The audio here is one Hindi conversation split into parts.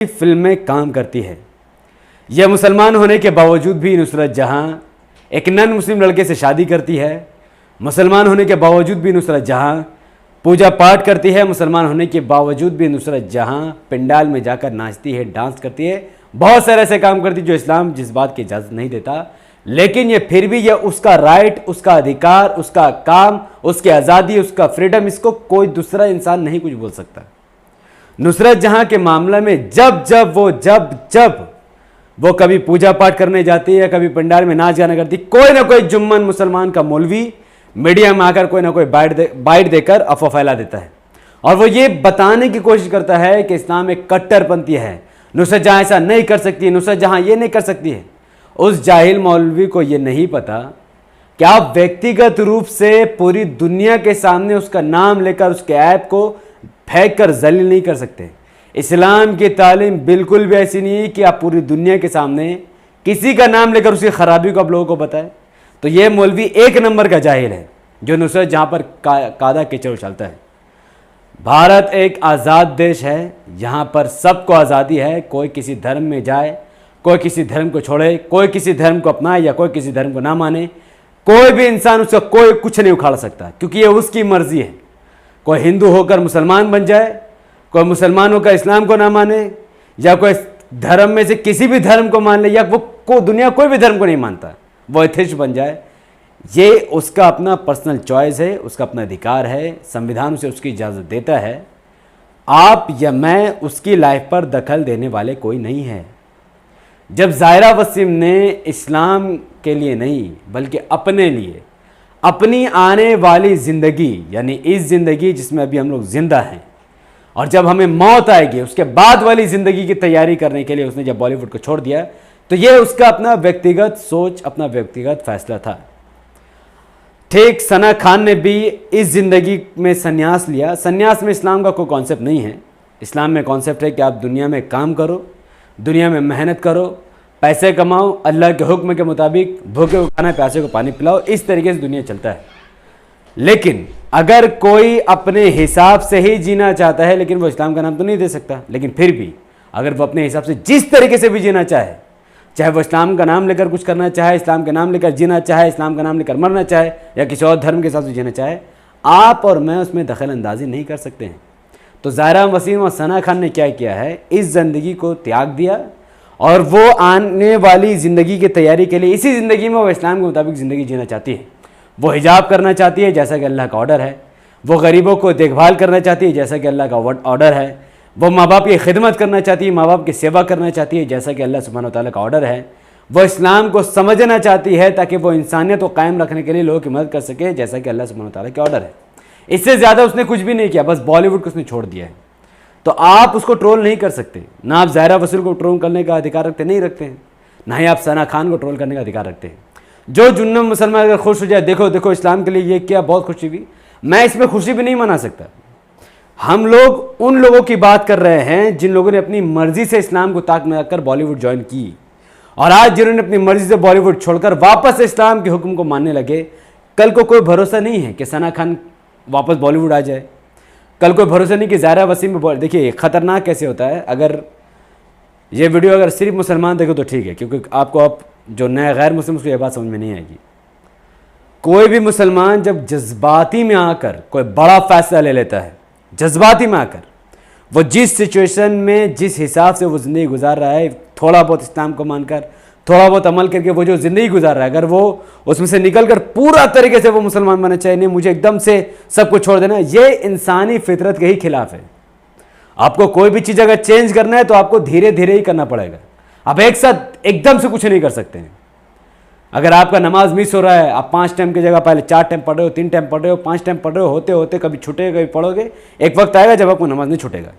फिल्में काम करती है। यह मुसलमान होने के बावजूद भी नुसरत जहां एक नन मुस्लिम लड़के से शादी करती है। मुसलमान होने के बावजूद भी नुसरत जहां पूजा पाठ करती है। मुसलमान होने के बावजूद भी नुसरत जहां पंडाल में जाकर नाचती है, डांस करती है, बहुत सारे ऐसे काम करती है जो इस्लाम जिस बात की इजाज़त नहीं देता। लेकिन ये फिर भी यह उसका राइट, उसका अधिकार, उसका काम, उसकी आज़ादी, उसका फ्रीडम, इसको कोई दूसरा इंसान नहीं कुछ बोल सकता। नुसरत जहां के मामले में जब जब वो कभी पूजा पाठ करने जाती है, कभी पंडाल में नाच गाना करती, कोई ना कोई जुम्मन मुसलमान का मौलवी मीडिया में आकर कोई ना कोई बाइट देकर अफवाह फैला देता है और वो ये बताने की कोशिश करता है कि इस्लाम एक कट्टरपंथी है। नुसरत जहां ऐसा नहीं कर सकती है, नुसरत जहां ये नहीं कर सकती है। उस जाहिल मौलवी को ये नहीं पता कि आप व्यक्तिगत रूप से पूरी दुनिया के सामने उसका नाम लेकर उसके ऐप को फेंक कर जलील नहीं कर सकते। इस्लाम की तालीम बिल्कुल भी ऐसी नहीं है कि आप पूरी दुनिया के सामने किसी का नाम लेकर उसकी खराबी को आप लोगों को बताएं। तो ये मौलवी एक नंबर का जाहिल है जो नुसरत जहां पर कादा कीचड़ उछालता है। भारत एक आज़ाद देश है, यहाँ पर सबको आज़ादी है। कोई किसी धर्म में जाए, कोई किसी धर्म को छोड़े, कोई किसी धर्म को अपनाए या कोई किसी धर्म को ना माने, कोई भी इंसान उसका कोई कुछ नहीं उखाड़ सकता, क्योंकि ये उसकी मर्जी है। कोई हिंदू होकर मुसलमान बन जाए, कोई मुसलमान होकर इस्लाम को ना माने, या कोई धर्म में से किसी भी धर्म को मान ले, या वो दुनिया कोई भी धर्म को नहीं मानता, वो एथिस्ट बन जाए, ये उसका अपना पर्सनल चॉइस है, उसका अपना अधिकार है। संविधान उसे उसकी इजाज़त देता है। आप या मैं उसकी लाइफ पर दखल देने वाले कोई नहीं है। जब ज़ाहिरा वसीम ने इस्लाम के लिए नहीं बल्कि अपने लिए, अपनी आने वाली ज़िंदगी यानी इस ज़िंदगी जिसमें अभी हम लोग ज़िंदा हैं और जब हमें मौत आएगी उसके बाद वाली ज़िंदगी की तैयारी करने के लिए उसने जब बॉलीवुड को छोड़ दिया, तो ये उसका अपना व्यक्तिगत सोच, अपना व्यक्तिगत फैसला था। ठीक सना खान ने भी इस ज़िंदगी में संन्यास लिया। संन्यास में इस्लाम का कोई कॉन्सेप्ट नहीं है। इस्लाम में कॉन्सेप्ट है कि आप दुनिया में काम करो, दुनिया में मेहनत करो, पैसे कमाओ, अल्लाह के हुक्म के मुताबिक भूखे को खाना, प्यासे को पानी पिलाओ। इस तरीके से दुनिया चलता है। लेकिन अगर कोई अपने हिसाब से ही जीना चाहता है, लेकिन वो इस्लाम का नाम तो नहीं दे सकता, लेकिन फिर भी अगर वो अपने हिसाब से जिस तरीके से भी जीना चाहे, चाहे वो इस्लाम का नाम लेकर कुछ करना चाहे, इस्लाम का नाम लेकर जीना चाहे, इस्लाम का नाम लेकर मरना चाहे, या किसी और धर्म के हिसाब से जीना चाहे, आप और मैं उसमें दखल अंदाजी नहीं कर सकते हैं। तो ज़ाहिरा वसीम और सना खान ने क्या किया है, इस ज़िंदगी को त्याग दिया और वो आने वाली ज़िंदगी की तैयारी के लिए, इसी ज़िंदगी में वो इस्लाम के मुताबिक ज़िंदगी जीना चाहती है। वो हिजाब करना चाहती है जैसा कि अल्लाह का ऑर्डर है। वो गरीबों को देखभाल करना चाहती है जैसा कि अल्लाह का ऑर्डर है। वो माँ बाप की खिदमत करना चाहती है, माँ बाप की सेवा करना चाहती है जैसा कि अल्लाह सुब्हानहू व तआला का ऑर्डर है। वो इस्लाम को समझना चाहती है ताकि वो इंसानियत को कायम रखने के लिए लोगों की मदद कर सके जैसा कि अल्लाह सुब्हानहू व तआला का ऑर्डर है। इससे ज़्यादा उसने कुछ भी नहीं किया, बस बॉलीवुड को उसने छोड़ दिया है। तो आप उसको ट्रोल नहीं कर सकते, ना आप ज़ाहिरा वसीम को ट्रोल करने का अधिकार रखते नहीं रखते हैं, ना ही आप सना खान को ट्रोल करने का अधिकार रखते हैं। जो जुन्नम मुसलमान अगर खुश हो जाए, देखो देखो इस्लाम के लिए ये किया, बहुत खुशी हुई, मैं इसमें खुशी भी नहीं मना सकता। हम लोग उन लोगों की बात कर रहे हैं जिन लोगों ने अपनी मर्जी से इस्लाम को ताक में रखकर बॉलीवुड ज्वाइन की, और आज जिन्होंने अपनी मर्जी से बॉलीवुड छोड़कर वापस इस्लाम के हुक्म को मानने लगे। कल को कोई भरोसा नहीं है कि सना खान वापस बॉलीवुड आ जाए, कल कोई भरोसा नहीं कि ज़ाहिरा वसीम में। देखिए ख़तरनाक कैसे होता है, अगर ये वीडियो अगर सिर्फ मुसलमान देखो तो ठीक है, क्योंकि आपको अब जो नया गैर मुस्लिम उसको ये बात समझ में नहीं आएगी। कोई भी मुसलमान जब जज्बाती में आकर कोई बड़ा फैसला ले लेता है, जज्बाती में आकर, वो जिस सिचुएशन में जिस हिसाब से वो ज़िंदगी गुजार रहा है, थोड़ा बहुत इस्लाम को मानकर, थोड़ा बहुत अमल करके वो जो ज़िंदगी गुजार रहा है, अगर वो उसमें से निकल कर पूरा तरीके से वो मुसलमान बनना चाहिए, नहीं मुझे एकदम से सब कुछ छोड़ देना, ये इंसानी फितरत के ही खिलाफ है। आपको कोई भी चीज़ अगर चेंज करना है तो आपको धीरे धीरे ही करना पड़ेगा। आप एक साथ एकदम से कुछ नहीं कर सकते हैं। अगर आपका नमाज मिस हो रहा है, आप 5 टाइम की जगह पहले 4 टाइम पढ़ रहे हो, 3 टाइम पढ़ रहे हो, 5 टाइम पढ़ रहे हो, होते होते कभी छूटेगा कभी पढ़ोगे, एक वक्त आएगा जब आपको नमाज नहीं छूटेगा।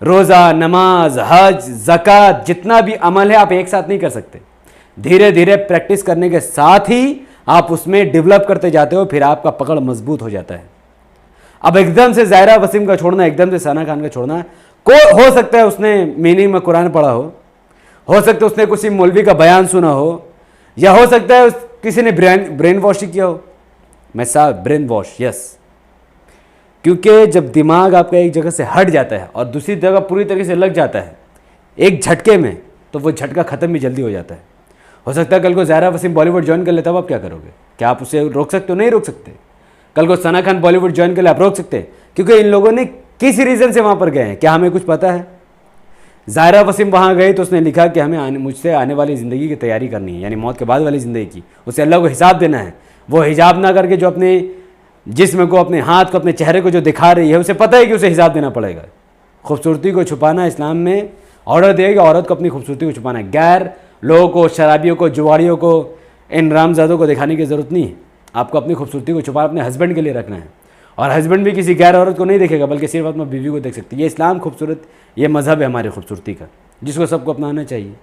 रोज़ा, नमाज, हज, ज़कात, जितना भी अमल है आप एक साथ नहीं कर सकते। धीरे धीरे प्रैक्टिस करने के साथ ही आप उसमें डेवलप करते जाते हो, फिर आपका पकड़ मजबूत हो जाता है। अब एकदम से ज़ाहिरा वसीम का छोड़ना, एकदम से सना खान का छोड़ना, हो सकता है उसने मीनिंग में कुरान पढ़ा हो सकता है उसने किसी मौलवी का बयान सुना हो, या हो सकता है किसी ने ब्रेन वॉश किया हो। मैं साहब ब्रेन वॉश, यस, क्योंकि जब दिमाग आपका एक जगह से हट जाता है और दूसरी जगह पूरी तरीके से लग जाता है, एक झटके में, तो वो झटका ख़त्म भी जल्दी हो जाता है। हो सकता है कल को ज़ाहिरा वसीम बॉलीवुड ज्वाइन कर लेता, अब आप क्या करोगे? क्या आप उसे रोक सकते हो? नहीं रोक सकते। कल को सना खान बॉलीवुड ज्वाइन कर ले, आप रोक सकते हैं? क्योंकि इन लोगों ने किस रीज़न से वहाँ पर गए हैं, क्या हमें कुछ पता है? ज़ाहिरा वसीम वहाँ गई तो उसने लिखा कि हमें मुझसे आने वाली ज़िंदगी की तैयारी करनी है, यानी मौत के बाद वाली ज़िंदगी की, उसे अल्लाह को हिसाब देना है। वो हिजाब ना करके जो अपने जिस्म को, अपने हाथ को, अपने चेहरे को जो दिखा रही है, उसे पता है कि उसे हिसाब देना पड़ेगा। खूबसूरती को छुपाना इस्लाम में ऑर्डर दिया कि औरत को अपनी खूबसूरती को छुपाना है। गैर लोगों को, शराबियों को, जुआड़ियों को, इन रामजादों को दिखाने की ज़रूरत नहीं है। आपको अपनी खूबसूरती को छुपा अपने हस्बैंड के लिए रखना है, और हस्बैंड भी किसी गैर औरत को नहीं देखेगा, बल्कि सिर्फ अपनी बीवी को देख सकती है। ये इस्लाम खूबसूरत, ये मज़हब है हमारी खूबसूरती का, जिसको सबको अपनाना चाहिए।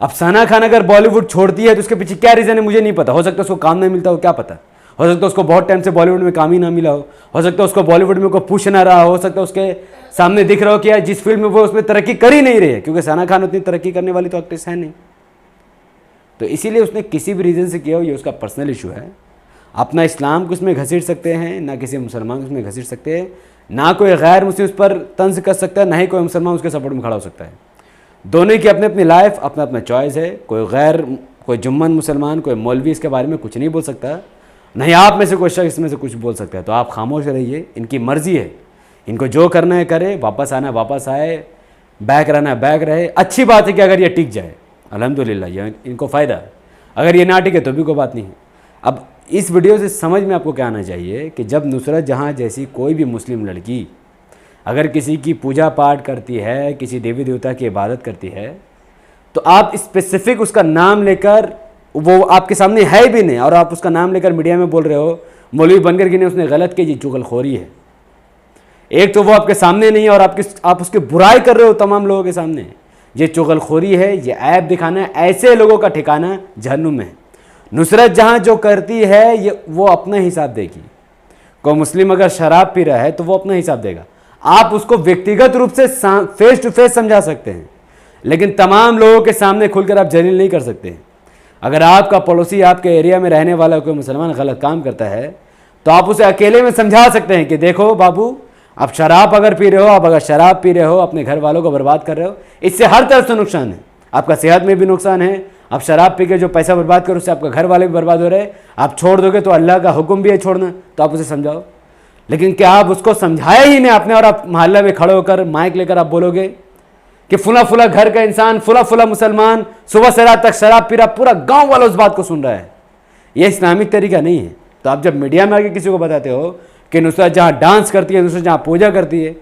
अब सना खान अगर बॉलीवुड छोड़ती है तो उसके पीछे क्या रीज़न है मुझे नहीं पता। हो सकता है उसको काम नहीं मिलता हो, क्या पता। हो सकता है उसको बहुत टाइम से बॉलीवुड में काम ही ना मिला हो सकता है उसको बॉलीवुड में कोई पूछ ना रहा हो सकता है उसके सामने दिख रहा हो कि यार जिस फील्ड में वो उसमें तरक्की कर ही नहीं रही है, क्योंकि सना खान उतनी तरक्की करने वाली तो एक्ट्रेस है नहीं। तो इसीलिए उसने किसी भी रीज़न से किया हो, ये उसका पर्सनल इशू है। अपना इस्लाम को उसमें घसीट सकते हैं, ना किसी मुसलमान को उसमें घसीट सकते हैं, ना कोई गैर मुस्लिम उस पर तंज कर सकता है, ना ही कोई मुसलमान उसके सपोर्ट में खड़ा हो सकता है। दोनों की अपनी अपनी लाइफ, अपना अपना चॉइस है। कोई जुम्मन मुसलमान, कोई मौलवी इसके बारे में कुछ नहीं बोल सकता, नहीं आप में से कोई शख्स इसमें से कुछ बोल सकता है। तो आप खामोश रहिए, इनकी मर्ज़ी है, इनको जो करना है करे, वापस आना है वापस आए, बैक रहना है बैक रहे। अच्छी बात है कि अगर ये टिक जाए, अल्हम्दुलिल्लाह, ये इनको फ़ायदा है। अगर ये ना टिके तो भी कोई बात नहीं है। अब इस वीडियो से समझ में आपको क्या आना चाहिए कि जब नुसरत जहाँ जैसी कोई भी मुस्लिम लड़की अगर किसी की पूजा पाठ करती है, किसी देवी देवता की इबादत करती है, तो आप स्पेसिफिक उसका नाम लेकर, वो आपके सामने है भी नहीं, और आप उसका नाम लेकर मीडिया में बोल रहे हो मौलवी बनकर कि नहीं उसने गलत की, जी चुगलखोरी है। एक तो वो आपके सामने नहीं है और आप उसकी बुराई कर रहे हो तमाम लोगों के सामने। ये चुगलखोरी है, ये ऐब दिखाना है। ऐसे लोगों का ठिकाना जहन्नुम में है। नुसरत जहाँ जो करती है ये वो अपना हिसाब देगी। कोई मुस्लिम अगर शराब पी रहा है तो वो अपना हिसाब देगा। आप उसको व्यक्तिगत रूप से फेस टू फेस समझा सकते हैं, लेकिन तमाम लोगों के सामने खुलकर आप जलील नहीं कर सकते। अगर आपका पड़ोसी, आपके एरिया में रहने वाला कोई मुसलमान गलत काम करता है तो आप उसे अकेले में समझा सकते हैं कि देखो बाबू, आप शराब अगर पी रहे हो, आप अगर शराब पी रहे हो, अपने घर वालों को बर्बाद कर रहे हो, इससे हर तरफ से नुकसान है। आपका सेहत में भी नुकसान है। आप शराब पी के जो पैसा बर्बाद करो उससे आपका घर वाले भी बर्बाद हो रहे हैं। आप छोड़ दोगे तो अल्लाह का हुक्म भी है छोड़ना, तो आप उसे समझाओ। लेकिन क्या आप उसको समझाया ही नहीं आपने, और आप मोहल्ला में खड़े होकर माइक लेकर आप बोलोगे कि फुला फुला घर का इंसान, फुला फुला मुसलमान सुबह से रात तक शराब पी रहा, पूरा गांव वाला उस बात को सुन रहा है। यह इस्लामिक तरीका नहीं है। तो आप जब मीडिया में आके किसी को बताते हो कि नुसरत जहाँ डांस करती है, नुसरत जहाँ पूजा करती है,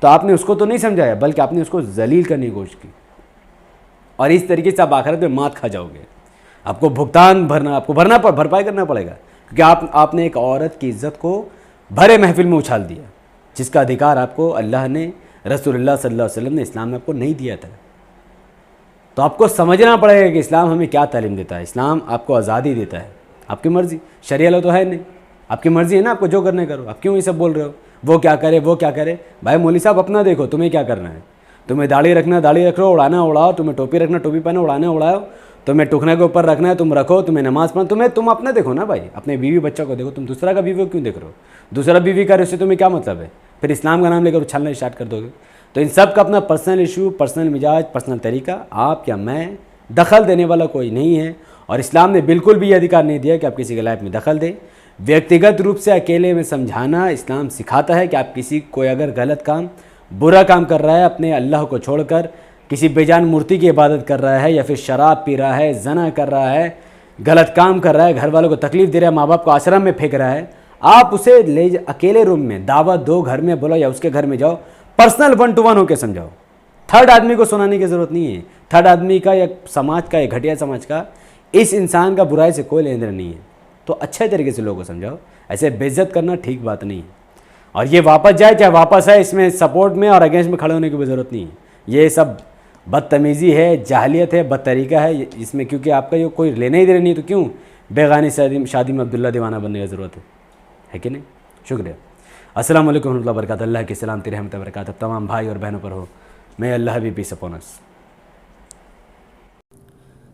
तो आपने उसको तो नहीं समझाया, बल्कि आपने उसको जलील करने की कोशिश की। और इस तरीके से आप आखिरत में मात खा जाओगे। आपको भरपाई करना पड़ेगा, क्योंकि आपने एक औरत की इज्जत को भरे महफिल में उछाल दिया, जिसका अधिकार आपको अल्लाह ने, रसूलुल्लाह सल्लल्लाहु अलैहि वसल्लम ने, इस्लाम ने आपको नहीं दिया था। तो आपको समझना पड़ेगा कि इस्लाम हमें क्या तालीम देता है। इस्लाम आपको आज़ादी देता है, आपकी मर्ज़ी। शरिया लो तो है नहीं, आपकी मर्ज़ी है ना, आपको जो करने करो। आप क्यों ये सब बोल रहे हो, वो क्या करे वो क्या करे? भाई मौलवी साहब अपना देखो, तुम्हें क्या करना है। तुम्हें दाढ़ी रखना दाढ़ी रखो, उड़ाना उड़ाओ, तुम्हें टोपी रखना टोपी पहनो, उड़ाना उड़ाओ, तुम्हें टुकने के ऊपर रखना है तुम रखो, तुम्हें नमाज पढ़ना, तुम अपना देखो ना भाई, अपने बीवी बच्चा को देखो। तुम दूसरा का बीवी को क्यों देख रहे हो? दूसरा बीवी का उससे तुम्हें क्या मतलब है? फिर इस्लाम का नाम लेकर उछालना स्टार्ट कर दोगे। तो इन सब का अपना पर्सनल इशू, पर्सनल मिजाज, पर्सनल तरीका। आप या मैं दखल देने वाला कोई नहीं है, और इस्लाम ने बिल्कुल भी ये अधिकार नहीं दिया कि आप किसी की लाइफ में दखल दें। व्यक्तिगत रूप से अकेले में समझाना इस्लाम सिखाता है कि आप किसी कोई अगर गलत काम, बुरा काम कर रहा है, अपने अल्लाह को छोड़कर किसी बेजान मूर्ति की इबादत कर रहा है, या फिर शराब पी रहा है, जना कर रहा है, गलत काम कर रहा है, घर वालों को तकलीफ़ दे रहा है, माँ बाप को आश्रम में फेंक रहा है, आप उसे ले अकेले रूम में दावत दो, घर में बोलो या उसके घर में जाओ, पर्सनल 1 to 1 होकर समझाओ। थर्ड आदमी को सुनाने की ज़रूरत नहीं है। थर्ड आदमी का या समाज का या घटिया समाज का इस इंसान का बुराई से कोई लेन देन नहीं है। तो अच्छे तरीके से लोगों को समझाओ। ऐसे बेइज्जत करना ठीक बात नहीं है। और ये वापस जाए चाहे वापस आए, इसमें सपोर्ट में और अगेंस्ट में खड़े होने की भी ज़रूरत नहीं है। ये सब बदतमीज़ी है, जाहलियत है, बदतरीका है इसमें, क्योंकि आपका ये कोई लेने ही देने नहीं, तो क्यों बेगानी शादी में अब्दुल्ला दीवाना बनने की ज़रूरत है कि नहीं? शुक्रिया। अस्सलाम वालेकुम रहमतुल्लाहि व बरकातहू। अल्लाह की सलाम तेरे रहमत व बरकात तमाम भाई और बहनों पर हो। मैं अल्लाह भी piece upon us.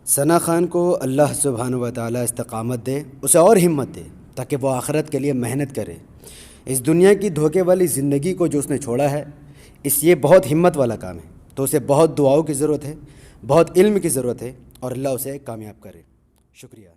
Sana Khan को अल्लाह सुब्हानहू व तआला इस्तकामत दे, उसे और हिम्मत दे, ताकि वो आखिरत के लिए मेहनत करे। इस दुनिया की धोखे वाली ज़िंदगी को जो उसने छोड़ा है, ये बहुत हिम्मत वाला काम है। तो उसे बहुत दुआओं की ज़रूरत है, बहुत इल्म की ज़रूरत है और अल्लाह उसे कामयाब करे। शुक्रिया।